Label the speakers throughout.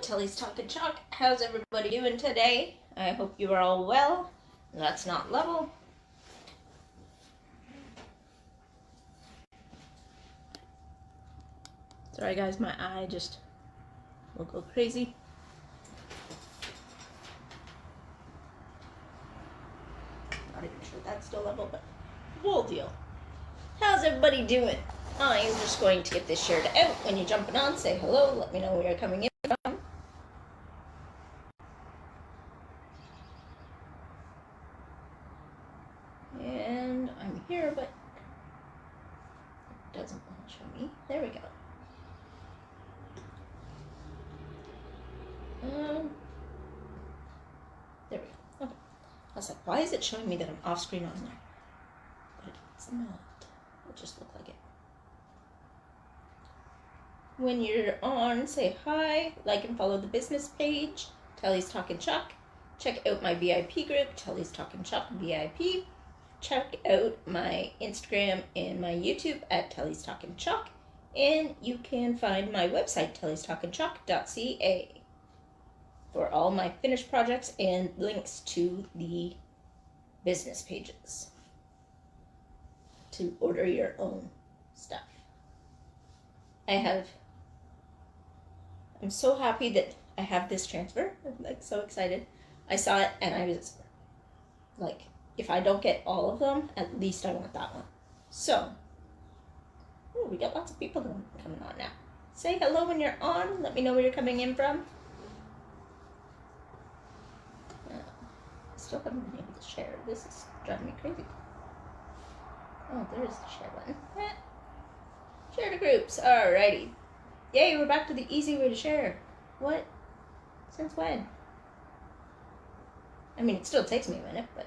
Speaker 1: Telly's Talking Chalk. How's everybody doing today? I hope you are all well. That's not level. Sorry guys, my eye just will go crazy. Not even sure that's still level, but we'll deal. How's everybody doing? I'm just going to get this shared out. When you're jumping on, say hello. Let me know where you're coming in from. And I'm here, but it doesn't want to show me. There we go. There we go. Okay. I was like, why is it showing me that I'm off screen on there? But it's not. It just looked like it. When you're on, say hi, like and follow the business page, Telly's Talking Chalk. Check out my VIP group, Telly's Talking Chalk VIP. Check out my Instagram and my YouTube at Telly's Talking Chalk. And you can find my website, tellystalkingchalk.ca, for all my finished projects and links to the business pages to order your own stuff. I'm so happy that I have this transfer. I'm like so excited. I saw it and I was like, if I don't get all of them, at least I want that one. So, we got lots of people coming on now. Say hello when you're on. Let me know where you're coming in from. I still haven't been able to share. This is driving me crazy. Oh, there is the share button. Share to groups. Alrighty. Yay, we're back to the easy way to share. What? Since when? I mean, it still takes me a minute, but...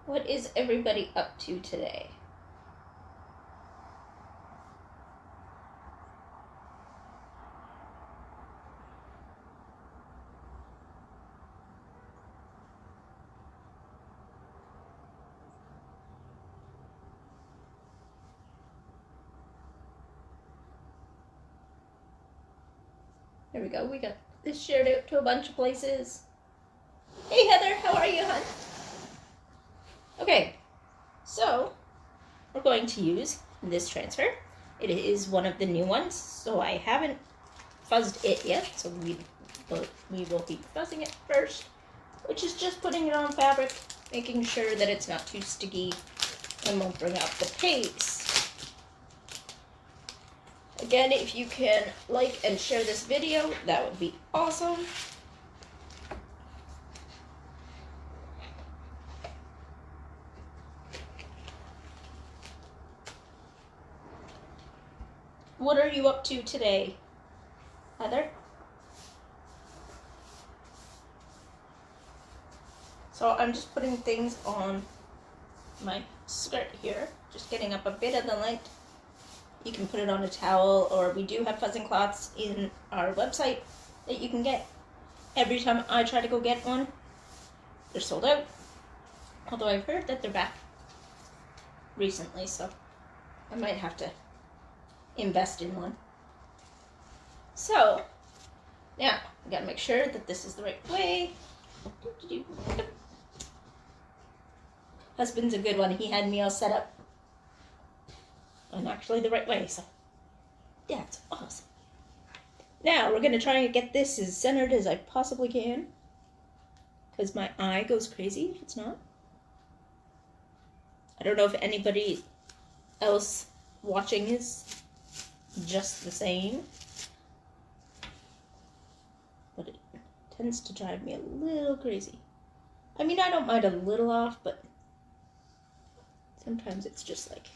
Speaker 1: What is everybody up to today? There we go. We got this shared out to a bunch of places. Hey Heather, how are you, hon? Okay, so we're going to use this transfer. It is one of the new ones, so I haven't fuzzed it yet, so we will be fuzzing it first, which is just putting it on fabric, making sure that it's not too sticky and won't bring out the paste. Again, if you can like and share this video, that would be awesome. What are you up to today, Heather? So I'm just putting things on my skirt here, just getting up a bit of the length. You can put it on a towel, or we do have fuzzing cloths in our website that you can get. Every time I try to go get one, they're sold out. Although I've heard that they're back recently, so I might have to invest in one. So, now, I gotta make sure that this is the right way. Husband's a good one. He had me all set up. And actually the right way, so that's awesome. Now we're gonna try and get this as centered as I possibly can, because my eye goes crazy if it's not. I don't know if anybody else watching is just the same, but it tends to drive me a little crazy. I mean, I don't mind a little off, but sometimes it's just like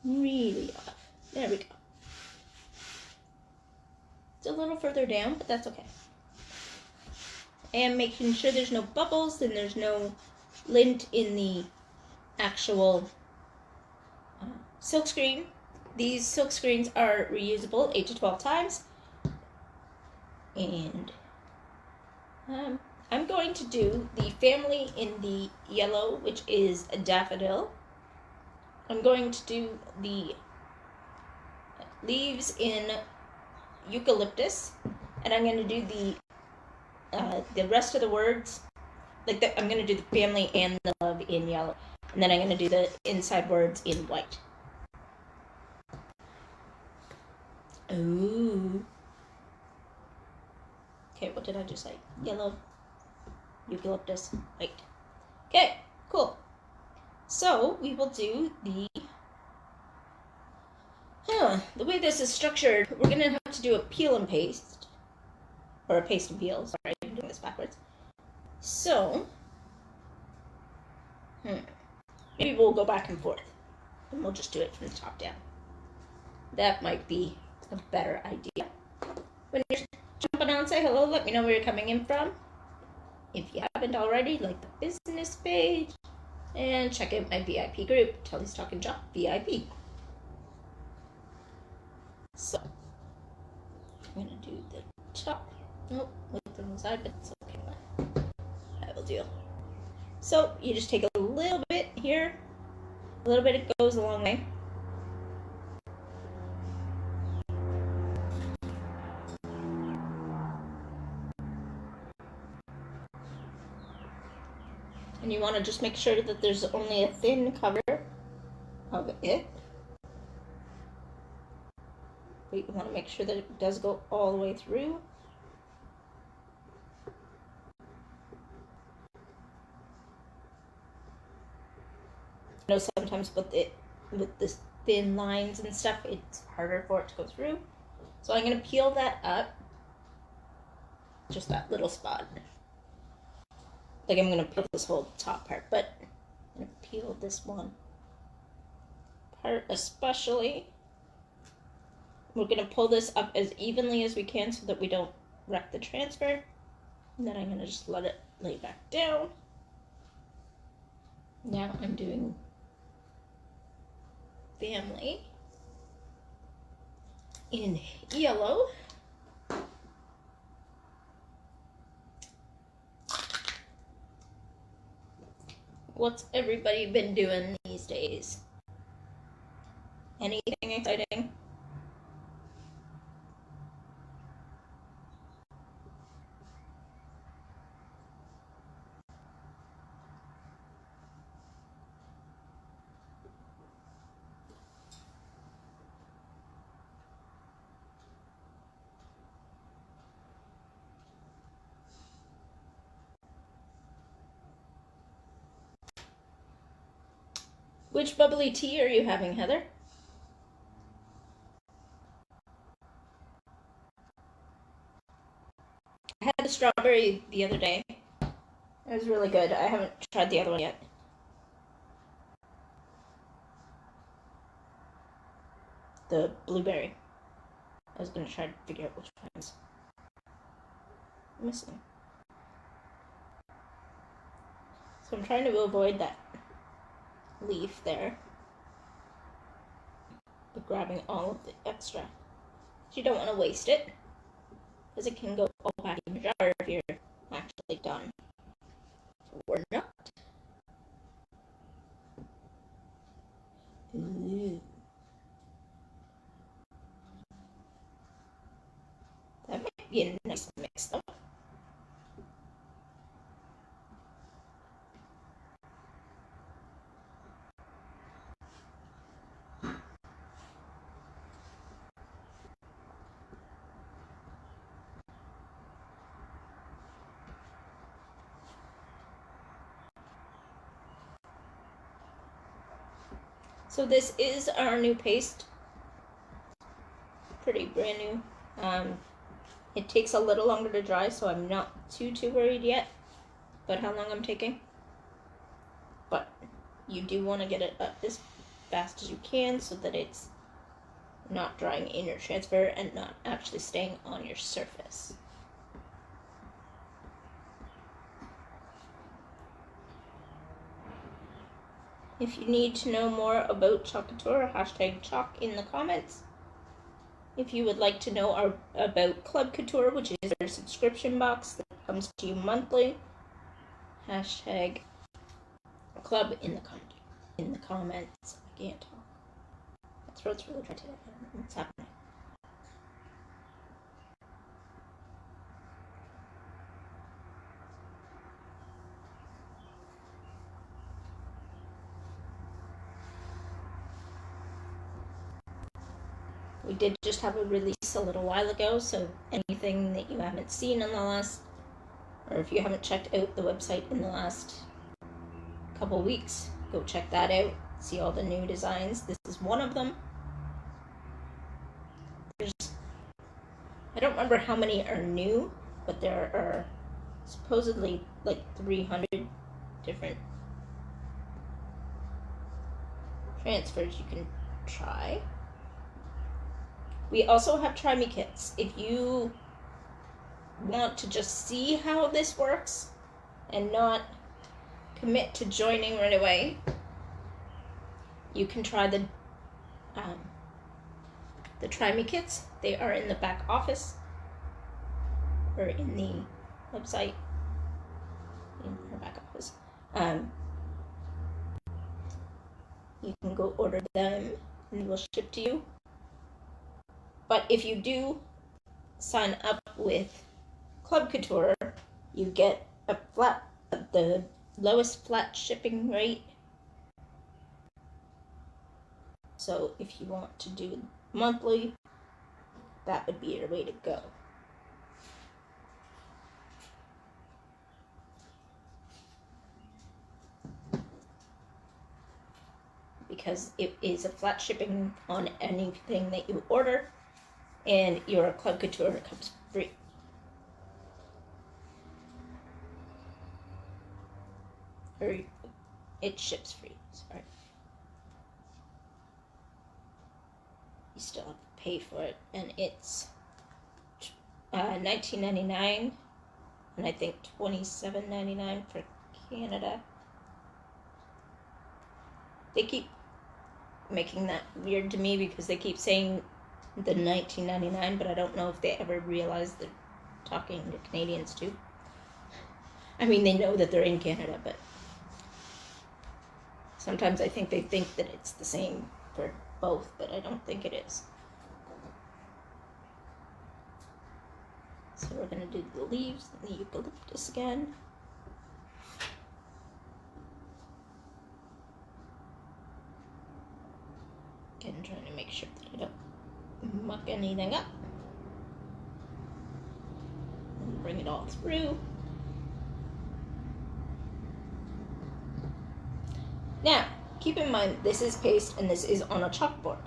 Speaker 1: really off. There we go. It's a little further down, but that's okay. And making sure there's no bubbles and there's no lint in the actual silk screen. These silk screens are reusable 8 to 12 times. And I'm going to do the family in the yellow, which is a daffodil. I'm going to do the leaves in eucalyptus, and I'm going to do the rest of the words, I'm going to do the family and the love in yellow, and then I'm going to do the inside words in white. Ooh. Okay, what did I just say? Yellow, eucalyptus, white. Okay, cool. So we will do the way this is structured, we're going to have to do a peel and paste, or a paste and peel, sorry, I'm doing this backwards. So, maybe we'll go back and forth, and we'll just do it from the top down. That might be a better idea. When you're jumping on, say hello, let me know where you're coming in from. If you haven't already, like the business page, and check out my VIP group, Telly's Talking Job VIP. So, I'm going to do the top. Nope, look from the side, but it's okay. That will do. So, you just take a little bit here. A little bit, it goes a long way. And you want to just make sure that there's only a thin cover of it. But you want to make sure that it does go all the way through. I know sometimes with the thin lines and stuff, it's harder for it to go through. So I'm going to peel that up. Just that little spot. Like I'm going to peel this whole top part, but I'm going to peel this one part especially. We're going to pull this up as evenly as we can so that we don't wreck the transfer. And then I'm going to just let it lay back down. Now I'm doing family in yellow. What's everybody been doing these days? Anything exciting? Which bubbly tea are you having, Heather? I had the strawberry the other day. It was really good. I haven't tried the other one yet. The blueberry. I was going to try to figure out which one's missing. So I'm trying to avoid that leaf there, but grabbing all of the extra. You don't want to waste it, because it can go all back in your jar if you're actually done. Or not. Ooh. That might be a nice mix though. So this is our new paste. Pretty brand new. It takes a little longer to dry, so I'm not too worried yet about how long I'm taking. But you do want to get it up as fast as you can so that it's not drying in your transfer and not actually staying on your surface. If you need to know more about Chalk Couture, hashtag chalk in the comments. If you would like to know about Club Couture, which is our subscription box that comes to you monthly. Hashtag club in the comments. I can't talk. My throat's really dry today. I don't know what's happening. We did just have a release a little while ago, so anything that you haven't seen in the last, or if you haven't checked out the website in the last couple weeks, go check that out. See all the new designs. This is one of them. I don't remember how many are new, but there are supposedly like 300 different transfers you can try. We also have Try Me kits. If you want to just see how this works and not commit to joining right away, you can try the Try Me kits. They are in the back office or in the website. In our back office. You can go order them and we'll ship to you. But if you do sign up with Club Couture, you get the lowest flat shipping rate. So if you want to do monthly, that would be your way to go. Because it is a flat shipping on anything that you order, and your Club Couture comes free. Or it ships free, sorry. You still have to pay for it, and it's $19.99, and I think $27.99 for Canada. They keep making that weird to me because they keep saying the $19.99, but I don't know if they ever realize they're talking to Canadians too. I mean, they know that they're in Canada, but sometimes I think they think that it's the same for both, but I don't think it is. So we're going to do the leaves and the eucalyptus again. Again, trying to make sure that I don't muck anything up. And bring it all through. Now, keep in mind, this is paste and this is on a chalkboard.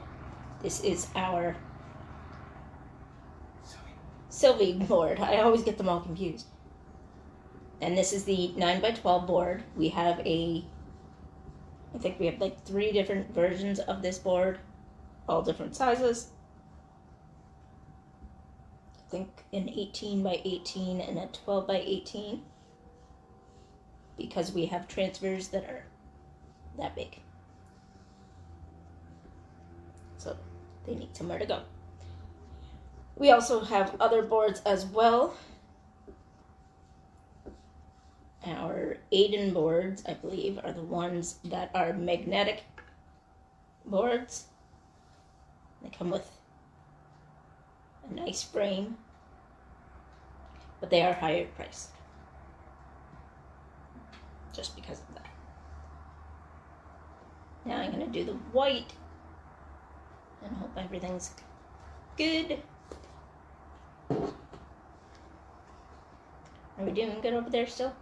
Speaker 1: This is our Sylvie board. I always get them all confused. And this is the 9x12 board. We have I think we have like 3 different versions of this board, all different sizes. I think an 18x18 and a 12x18, because we have transfers that are that big. So they need somewhere to go. We also have other boards as well. Our Aiden boards, I believe, are the ones that are magnetic boards. They come with a nice frame, but they are higher priced, just because of that. Now I'm going to do the white and hope everything's good. Are we doing good over there still?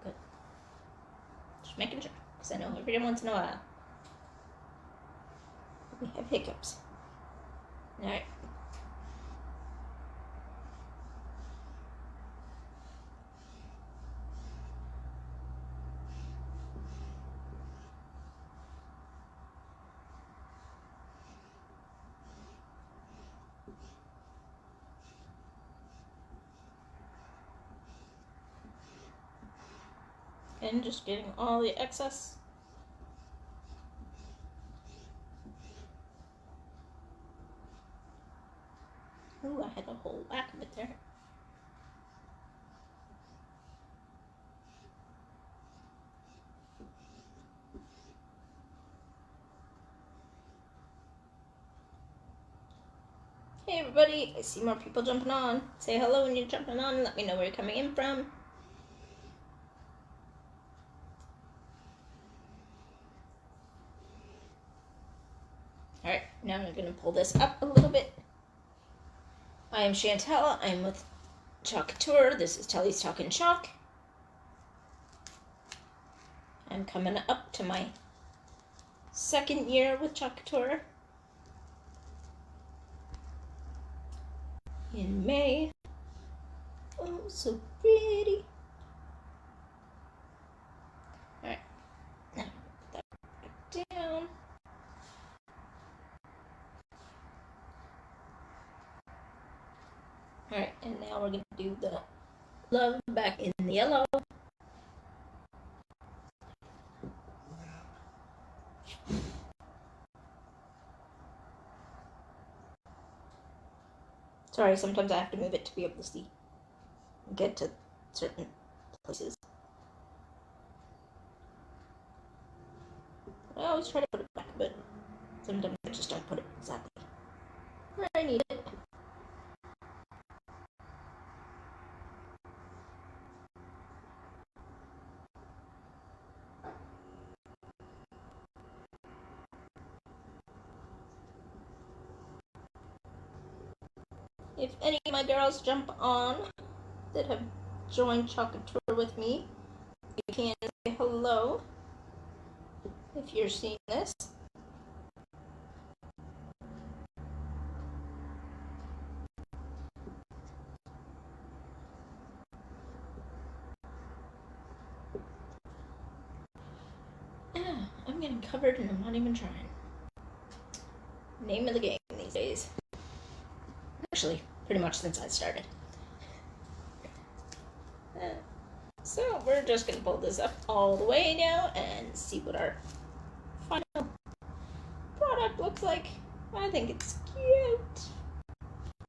Speaker 1: Good. Just making sure, because I know every once in a while we have hiccups. Alright. And just getting all the excess. Ooh, I had a whole whack of it there. Hey everybody, I see more people jumping on. Say hello when you're jumping on and let me know where you're coming in from. Alright, now I'm going to pull this up a little bit. I am Chantel. I'm with Chalk Couture. This is Telly's Talkin' Chalk. I'm coming up to my second year with Chalk Couture in May. Oh, so pretty. Alright, now put that back down. Alright, and now we're going to do the love back in the yellow. Sorry, sometimes I have to move it to be able to see, get to certain places. I always try to put it back, but sometimes I just don't put it exactly where I need it. If any of my girls jump on that have joined Chalk Couture with me, you can say hello if you're seeing this. I'm getting covered and I'm not even trying. Name of the game these days. Actually, pretty much since I started. So we're just going to pull this up all the way now and see what our final product looks like. I think it's cute.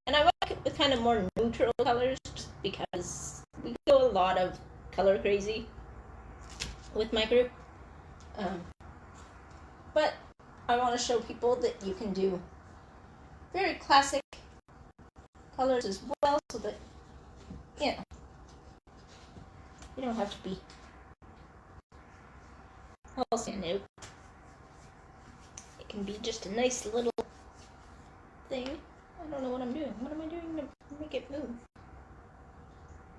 Speaker 1: And I like it with kind of more neutral colors just because we go a lot of color crazy with my group. But I want to show people that you can do very classic colors as well so that, you know, you don't have to be all stand out. It can be just a nice little thing. I don't know what I'm doing. What am I doing to make it move?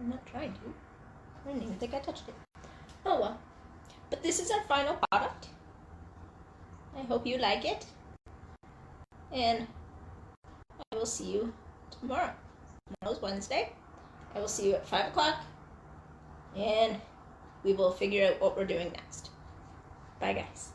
Speaker 1: I'm not trying to. I didn't even think I touched it. Oh well. But this is our final product. I hope you like it. And I will see you tomorrow. Tomorrow's Wednesday. I will see you at 5 o'clock. And we will figure out what we're doing next. Bye, guys.